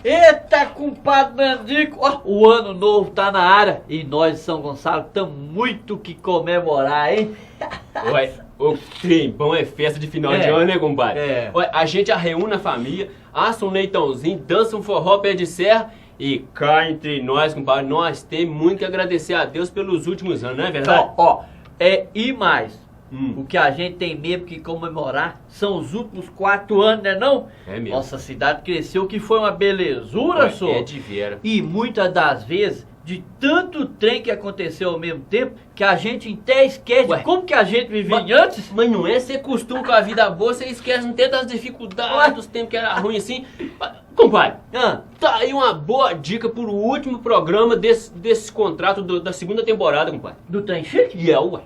Eita, compadre Nandico, ó, o ano novo tá na área e nós de São Gonçalo tamo muito que comemorar, hein? Ué, o trem bom é festa de final de ano, né, compadre? Ué, a gente reúne a família, assa um leitãozinho, dança um forró pé de serra e cá entre nós, compadre, nós temos muito que agradecer a Deus pelos últimos anos, não é verdade? E mais. O que a gente tem mesmo que comemorar são os últimos 4 anos, né não? É mesmo. Nossa cidade cresceu que foi uma belezura, só. É de vera. E muitas das vezes, de tanto trem que aconteceu ao mesmo tempo, que a gente até esquece de como que a gente vivia antes. Mas não é ser costume com a vida boa, você esquece, não tem das dificuldades, dos tempos que era ruim assim. Compadre, tá aí uma boa dica pro último programa desse contrato da segunda temporada, compadre. Do trem chique? Ué.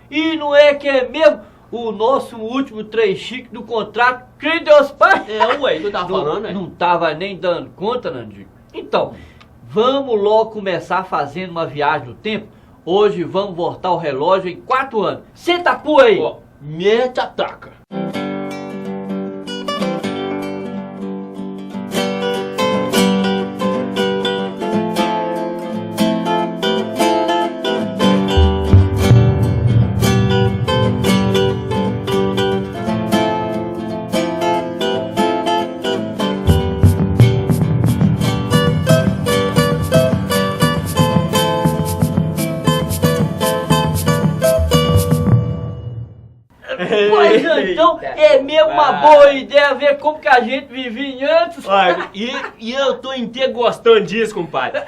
E não é que é mesmo o nosso último trem chique do contrato? Que Deus Pai! Ué, que eu tava falando, né? Não tava nem dando conta, Nandico. Então, vamos logo começar fazendo uma viagem no tempo. Hoje vamos voltar o relógio em 4 anos. Senta a pua aí! Mete a taca! Pois então, é mesmo uma boa ideia ver como que a gente vivia antes. Olha, e eu tô inteiro gostando disso, compadre.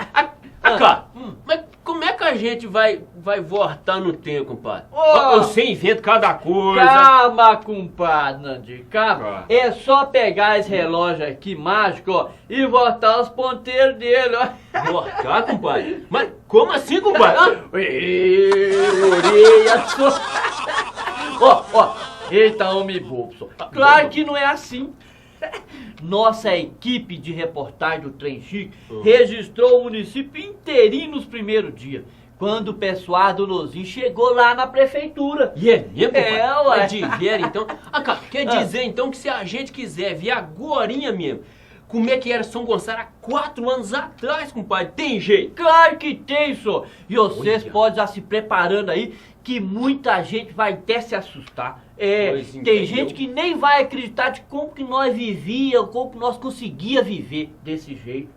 Mas como é que a gente vai voltar no tempo, compadre? Você inventa cada coisa. Calma, compadre Nandico, calma. É só pegar esse relógio aqui mágico, ó, e voltar os ponteiros dele, ó. Voltar, compadre? Mas como assim, compadre? Orelha só. Eita, homem bobo, só. Claro que não é assim. Nossa equipe de reportagem do Trem Chique registrou o município inteirinho nos primeiros dias, quando o pessoal do Nozinho chegou lá na prefeitura. E é mesmo, compadre? Ué. De ver, então. Quer dizer, então, que se a gente quiser vir agorinha mesmo, como é que era São Gonçalo há 4 anos atrás, compadre? Tem jeito? Claro que tem, só. E vocês podem já se preparando aí, que muita gente vai até se assustar. Tem gente que nem vai acreditar de como que nós vivíamos, como que nós conseguia viver desse jeito.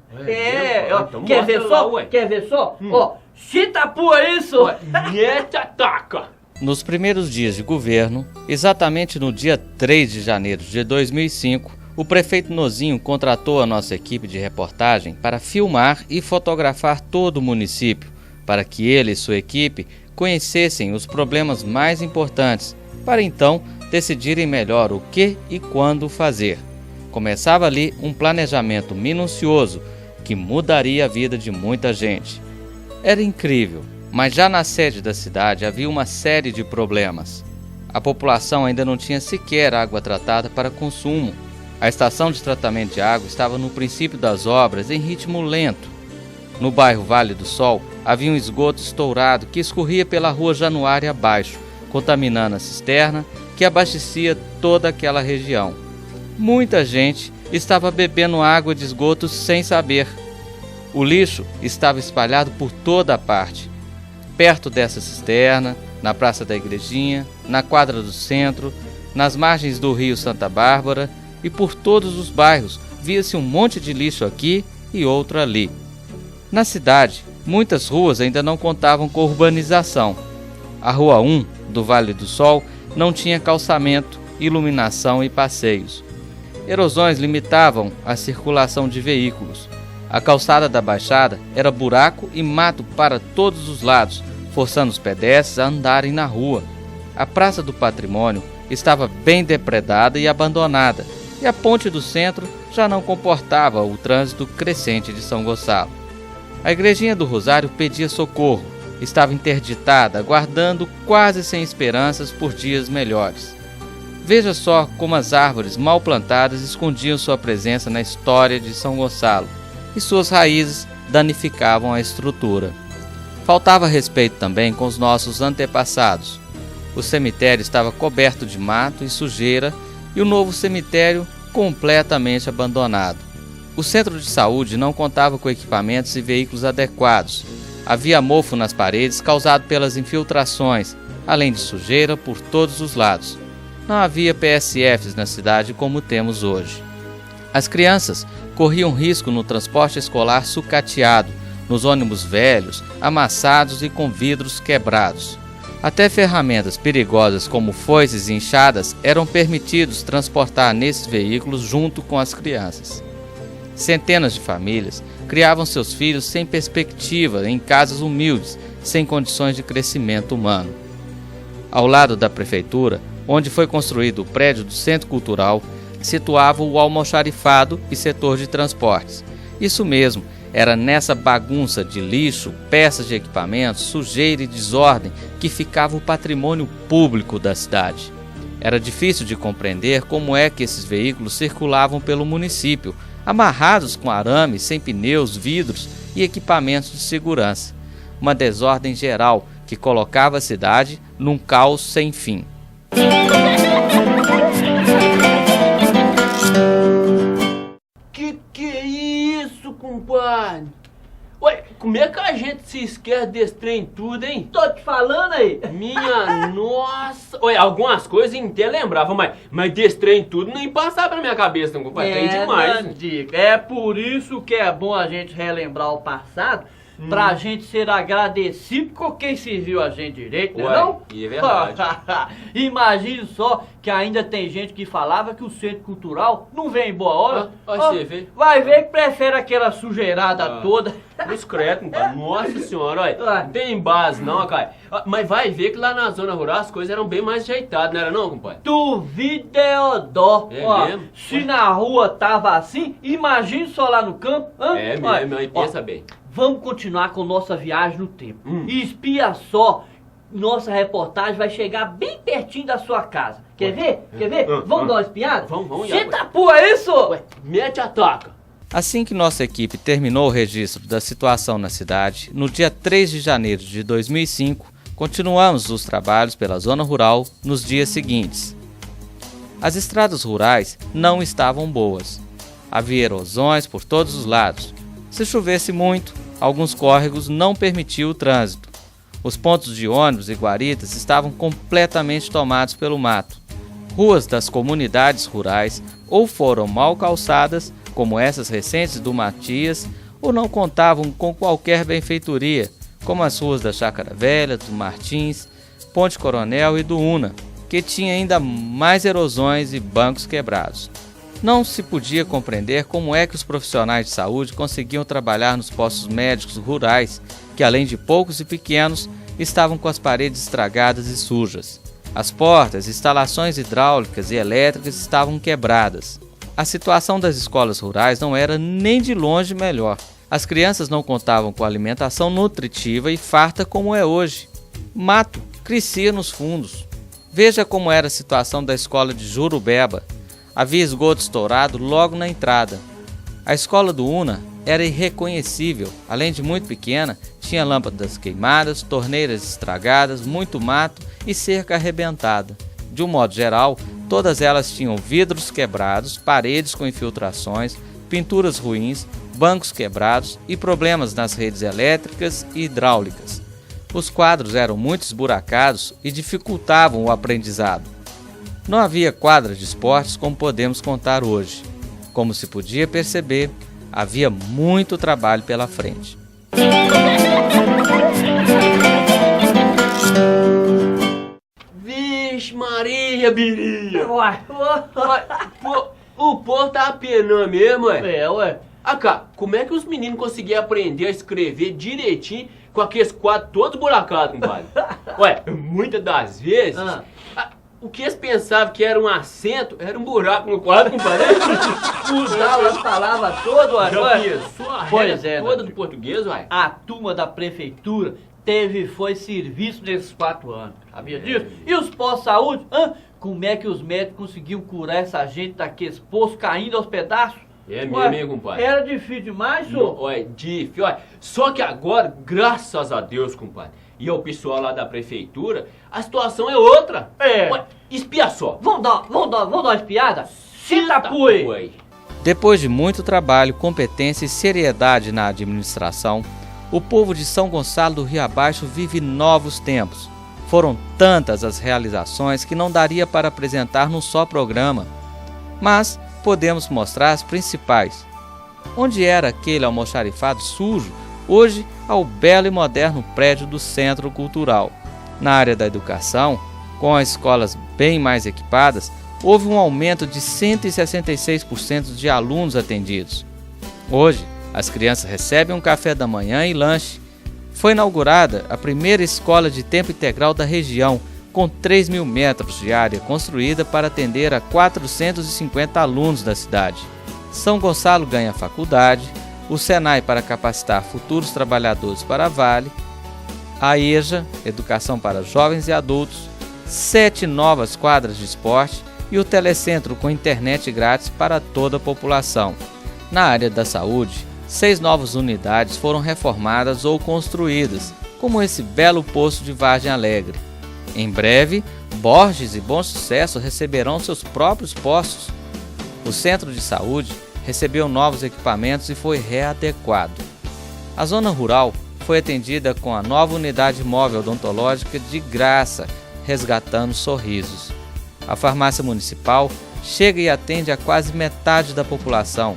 Então quer ver só? Quer ver só? Chita a pua isso! Mete a taca! Nos primeiros dias de governo, exatamente no dia 3 de janeiro de 2005, o prefeito Nozinho contratou a nossa equipe de reportagem para filmar e fotografar todo o município, para que ele e sua equipe conhecessem os problemas mais importantes, para então decidirem melhor o que e quando fazer. Começava ali um planejamento minucioso que mudaria a vida de muita gente. Era incrível, mas já na sede da cidade havia uma série de problemas. A população ainda não tinha sequer água tratada para consumo. A estação de tratamento de água estava no princípio das obras em ritmo lento. No bairro Vale do Sol, havia um esgoto estourado que escorria pela rua Januária abaixo, contaminando a cisterna que abastecia toda aquela região. Muita gente estava bebendo água de esgoto sem saber. O lixo estava espalhado por toda a parte. Perto dessa cisterna, na Praça da Igrejinha, na quadra do centro, nas margens do rio Santa Bárbara e por todos os bairros via-se um monte de lixo aqui e outro ali. Na cidade, muitas ruas ainda não contavam com urbanização. A Rua 1, do Vale do Sol, não tinha calçamento, iluminação e passeios. Erosões limitavam a circulação de veículos. A calçada da Baixada era buraco e mato para todos os lados, forçando os pedestres a andarem na rua. A Praça do Patrimônio estava bem depredada e abandonada, e a ponte do centro já não comportava o trânsito crescente de São Gonçalo. A Igrejinha do Rosário pedia socorro, estava interditada, aguardando quase sem esperanças por dias melhores. Veja só como as árvores mal plantadas escondiam sua presença na história de São Gonçalo, e suas raízes danificavam a estrutura. Faltava respeito também com os nossos antepassados. O cemitério estava coberto de mato e sujeira e o novo cemitério completamente abandonado. O centro de saúde não contava com equipamentos e veículos adequados. Havia mofo nas paredes causado pelas infiltrações, além de sujeira por todos os lados. Não havia PSFs na cidade como temos hoje. As crianças corriam risco no transporte escolar sucateado, nos ônibus velhos, amassados e com vidros quebrados. Até ferramentas perigosas como foices e enxadas eram permitidos transportar nesses veículos junto com as crianças. Centenas de famílias criavam seus filhos sem perspectiva em casas humildes, sem condições de crescimento humano. Ao lado da prefeitura, onde foi construído o prédio do Centro Cultural, situava o almoxarifado e setor de transportes. Isso mesmo, era nessa bagunça de lixo, peças de equipamentos, sujeira e desordem que ficava o patrimônio público da cidade. Era difícil de compreender como é que esses veículos circulavam pelo município, amarrados com arame, sem pneus, vidros e equipamentos de segurança. Uma desordem geral que colocava a cidade num caos sem fim. Que é isso, compadre? Ué, como é que a gente se esquece desse trem tudo, hein? Tô te falando aí. Minha nossa. Ué, algumas coisas eu até lembrava, mas desse trem tudo nem passava na minha cabeça, não, compadre. Trem demais. Dica. É por isso que é bom a gente relembrar o passado, pra gente ser agradecido com quem serviu a gente direito, né? Não? E é verdade. Imagine só que ainda tem gente que falava que o centro cultural não vem em boa hora. Você vê. Vai ver que prefere aquela sujeirada toda. Discreto, compadre. Nossa senhora, olha. Não tem base não, cara. Mas vai ver que lá na zona rural as coisas eram bem mais ajeitadas, não era não, compadre? Duvideodó. É mesmo? Se na rua tava assim, imagine só lá no campo. É mesmo, aí pensa bem. Vamos continuar com nossa viagem no tempo. E espia só, nossa reportagem vai chegar bem pertinho da sua casa. Quer ver? Quer ver? Vamos dar uma espiada? Vamos. Eita porra, é isso? Ué, mete a taca. Assim que nossa equipe terminou o registro da situação na cidade, no dia 3 de janeiro de 2005, continuamos os trabalhos pela zona rural nos dias seguintes. As estradas rurais não estavam boas. Havia erosões por todos os lados. Se chovesse muito, alguns córregos não permitiam o trânsito. Os pontos de ônibus e guaritas estavam completamente tomados pelo mato. Ruas das comunidades rurais ou foram mal calçadas, como essas recentes do Matias, ou não contavam com qualquer benfeitoria, como as ruas da Chácara Velha, do Martins, Ponte Coronel e do Una, que tinha ainda mais erosões e bancos quebrados. Não se podia compreender como é que os profissionais de saúde conseguiam trabalhar nos postos médicos rurais, que além de poucos e pequenos, estavam com as paredes estragadas e sujas. As portas, instalações hidráulicas e elétricas estavam quebradas. A situação das escolas rurais não era nem de longe melhor. As crianças não contavam com alimentação nutritiva e farta como é hoje. Mato crescia nos fundos. Veja como era a situação da escola de Jurubeba. Havia esgoto estourado logo na entrada. A escola do Una era irreconhecível. Além de muito pequena, tinha lâmpadas queimadas, torneiras estragadas, muito mato e cerca arrebentada. De um modo geral, todas elas tinham vidros quebrados, paredes com infiltrações, pinturas ruins, bancos quebrados e problemas nas redes elétricas e hidráulicas. Os quadros eram muito esburacados e dificultavam o aprendizado. Não havia quadra de esportes como podemos contar hoje. Como se podia perceber, havia muito trabalho pela frente. Vixe Maria, Biria! O povo tá apenando mesmo, ué? Ué. Cá, como é que os meninos conseguiam aprender a escrever direitinho com aqueles quadros todos buracados, compadre? Ué, muitas das vezes... O que eles pensavam que era um acento, era um buraco no quadro, compadre. Mudava as palavras todas, ué. Pois é, toda do português, ué. A turma da prefeitura foi serviço nesses 4 anos, sabia disso? E os postos-saúde, como é que os médicos conseguiam curar essa gente daqueles poços caindo aos pedaços? É mesmo, hein, compadre? Era difícil demais, senhor? Ué, difícil, ué. Só que agora, graças a Deus, compadre, e o pessoal lá da prefeitura, a situação é outra. É. Ué, espia só. Vamos dar uma espiada? Cita, pui. Depois de muito trabalho, competência e seriedade na administração, o povo de São Gonçalo do Rio Abaixo vive novos tempos. Foram tantas as realizações que não daria para apresentar num só programa, mas podemos mostrar as principais. Onde era aquele almoxarifado sujo, hoje há o belo e moderno prédio do Centro Cultural. Na área da educação, com as escolas bem mais equipadas, houve um aumento de 166% de alunos atendidos. Hoje, as crianças recebem um café da manhã e lanche. Foi inaugurada a primeira escola de tempo integral da região, com 3.000 metros de área construída para atender a 450 alunos da cidade. São Gonçalo ganha faculdade, o Senai para capacitar futuros trabalhadores para a Vale, a EJA, Educação para Jovens e Adultos, 7 novas quadras de esporte e o telecentro com internet grátis para toda a população. Na área da saúde, 6 novas unidades foram reformadas ou construídas, como esse belo posto de Vargem Alegre. Em breve, Borges e Bom Sucesso receberão seus próprios postos. O centro de saúde recebeu novos equipamentos e foi readequado. A zona rural foi atendida com a nova unidade móvel odontológica de graça, resgatando sorrisos. A farmácia municipal chega e atende a quase metade da população.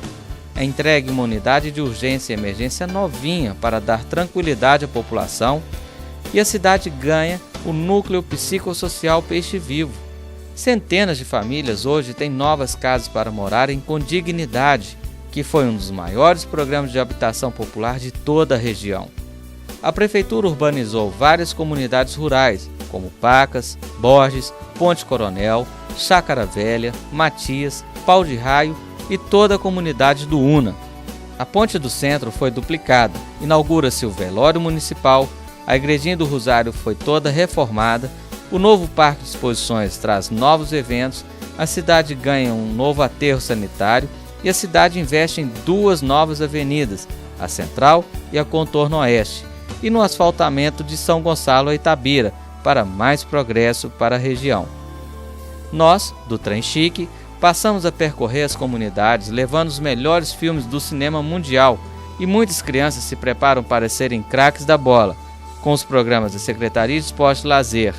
É entregue uma unidade de urgência e emergência novinha para dar tranquilidade à população e a cidade ganha o núcleo psicossocial Peixe Vivo. Centenas de famílias hoje têm novas casas para morarem com dignidade, que foi um dos maiores programas de habitação popular de toda a região. A prefeitura urbanizou várias comunidades rurais, como Pacas, Borges, Ponte Coronel, Chácara Velha, Matias, Pau de Raio e toda a comunidade do Una. A ponte do centro foi duplicada, inaugura-se o velório municipal, a igrejinha do Rosário foi toda reformada, o novo parque de exposições traz novos eventos, a cidade ganha um novo aterro sanitário e a cidade investe em 2 novas avenidas, a Central e a Contorno Oeste, e no asfaltamento de São Gonçalo a Itabira, para mais progresso para a região. Nós, do Trem Chique, passamos a percorrer as comunidades, levando os melhores filmes do cinema mundial, e muitas crianças se preparam para serem craques da bola, com os programas da Secretaria de Esporte e Lazer.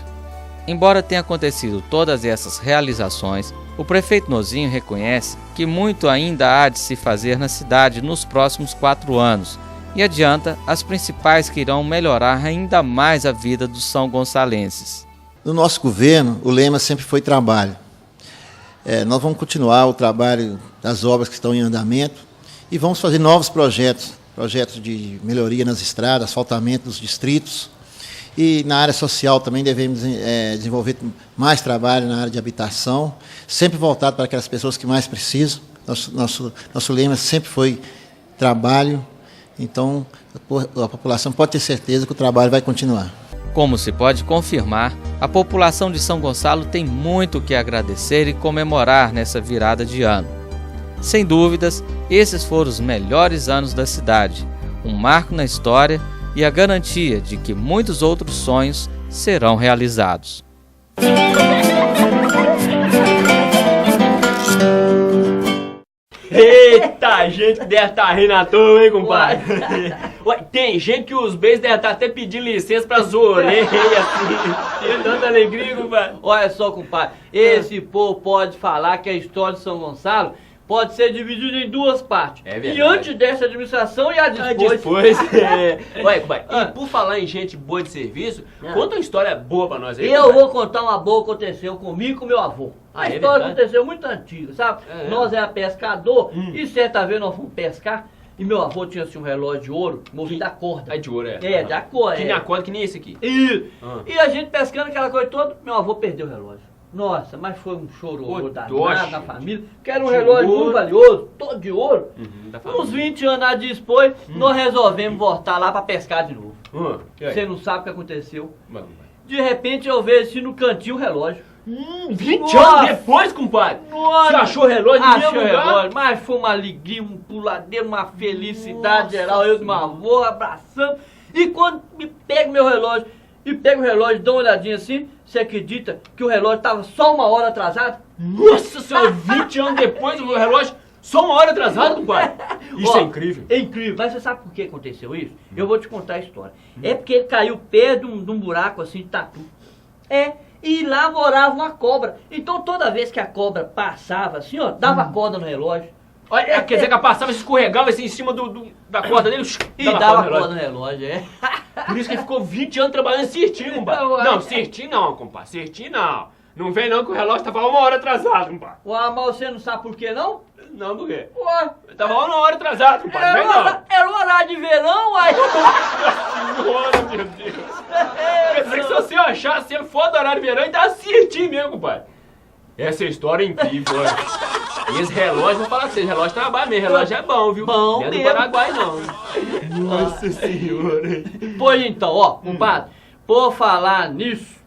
Embora tenha acontecido todas essas realizações, o prefeito Nozinho reconhece que muito ainda há de se fazer na cidade nos próximos 4 anos, e adianta as principais que irão melhorar ainda mais a vida dos são gonçalenses. No nosso governo, o lema sempre foi trabalho. Nós vamos continuar o trabalho das obras que estão em andamento e vamos fazer novos projetos de melhoria nas estradas, asfaltamento dos distritos. E na área social também devemos desenvolver mais trabalho na área de habitação, sempre voltado para aquelas pessoas que mais precisam. Nosso lema sempre foi trabalho. Então, a população pode ter certeza que o trabalho vai continuar. Como se pode confirmar, a população de São Gonçalo tem muito o que agradecer e comemorar nessa virada de ano. Sem dúvidas, esses foram os melhores anos da cidade, um marco na história e a garantia de que muitos outros sonhos serão realizados. Eita, a gente deve estar rindo à toa, hein, compadre? Ué, tem gente que os beijos devem estar até pedindo licença para as orelhas, assim. Tem tanta alegria, compadre. Olha só, compadre, esse povo pode falar que a história de São Gonçalo pode ser dividida em 2 partes. É verdade. E antes dessa administração e a depois. Ué, compadre, e por falar em gente boa de serviço, conta uma história boa pra nós aí. Eu vou contar uma boa que aconteceu comigo e com meu avô. A história verdade? aconteceu muito antiga, sabe? Nós era pescador e certa vez nós fomos pescar e meu avô tinha assim um relógio de ouro movido a corda. É de ouro, é? É, de a corda. Que nem a corda, que nem esse aqui. E a gente pescando aquela coisa toda, meu avô perdeu o relógio. Nossa, mas foi um choro danado na família, que era um relógio muito valioso, todo de ouro. Uns 20 anos depois, nós resolvemos voltar lá pra pescar de novo. Você não sabe o que aconteceu. De repente eu vejo assim no cantinho o relógio. 20 anos depois, compadre? Você achou o relógio? Achei o relógio, mas foi uma alegria, um puladeiro, uma felicidade geral. Eu e meu avô abraçando. E quando me pega meu relógio, dá uma olhadinha assim, você acredita que o relógio estava só 1 hora atrasado? Nossa senhora, 20 anos depois o relógio Só 1 hora atrasado, compadre. Isso é incrível. É incrível. Mas você sabe por que aconteceu isso? Eu vou te contar a história. É porque ele caiu perto de um buraco assim de tatu. E lá morava uma cobra. Então toda vez que a cobra passava assim, ó, dava corda no relógio. Olha, quer dizer que ela passava, escorregava assim em cima da corda dele e dava corda no relógio, Por isso que ele ficou 20 anos trabalhando certinho, compadre. Não, certinho não, compadre, certinho não. Não vem não que o relógio tava 1 hora atrasado, compadre. Ué, mas você não sabe por que não? Não, por quê? Ué. Tava 1 hora atrasado, compadre, vem não. Era o horário de verão, uai. Senhora, meu Deus. Quer dizer que se você achar, se ele for do horário de verão, ele tá certinho mesmo, compadre. Essa história é incrível, olha. E esse relógio, vou falar pra vocês, relógio trabalha mesmo, relógio é bom, viu? Bom não é do mesmo. Paraguai, não. Nossa Senhora. Pois então, ó, compadre, por falar nisso,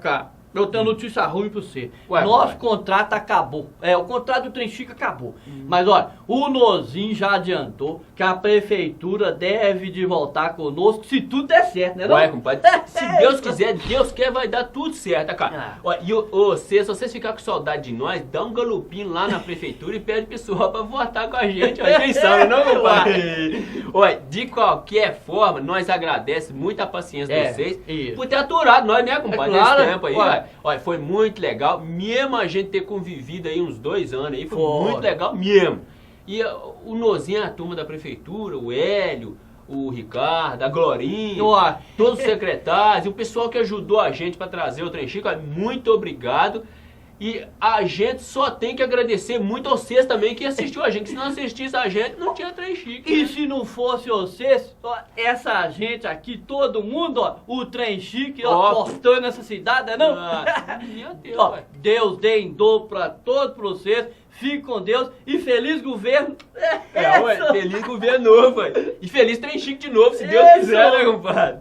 cá, eu tenho notícia ruim pra você. Ué, nosso contrato acabou. O contrato do Trem Chique acabou. Mas olha, o Nozinho já adiantou que a prefeitura deve de voltar conosco se tudo der certo, né? Ué, compadre, se Deus quiser, Deus quer, vai dar tudo certo, cara. Olha, e se vocês ficarem com saudade de nós, dá um galopinho lá na prefeitura e pede pessoal pra votar com a gente. Olha, quem sabe, não, compadre? Olha, de qualquer forma, nós agradecemos muito a paciência de vocês por ter aturado nós, né, compadre, claro, nesse tempo aí, Olha, foi muito legal, mesmo a gente ter convivido aí uns 2 anos aí, foi muito legal mesmo. E o Nozinho, a turma da prefeitura, o Hélio, o Ricardo, a Glorinha, todos os secretários e o pessoal que ajudou a gente para trazer o Trem Chique, muito obrigado. E a gente só tem que agradecer muito a vocês também que assistiu a gente. Se não assistisse a gente, não tinha Trem Chique. E se não fosse vocês, essa gente aqui, todo mundo, o Trem Chique, cortando essa cidade, não? Meu Deus, Deus dê em dobro pra todos vocês. Fique com Deus e feliz governo. Feliz governo novo, E feliz Trem Chique de novo, se Deus quiser, né, compadre?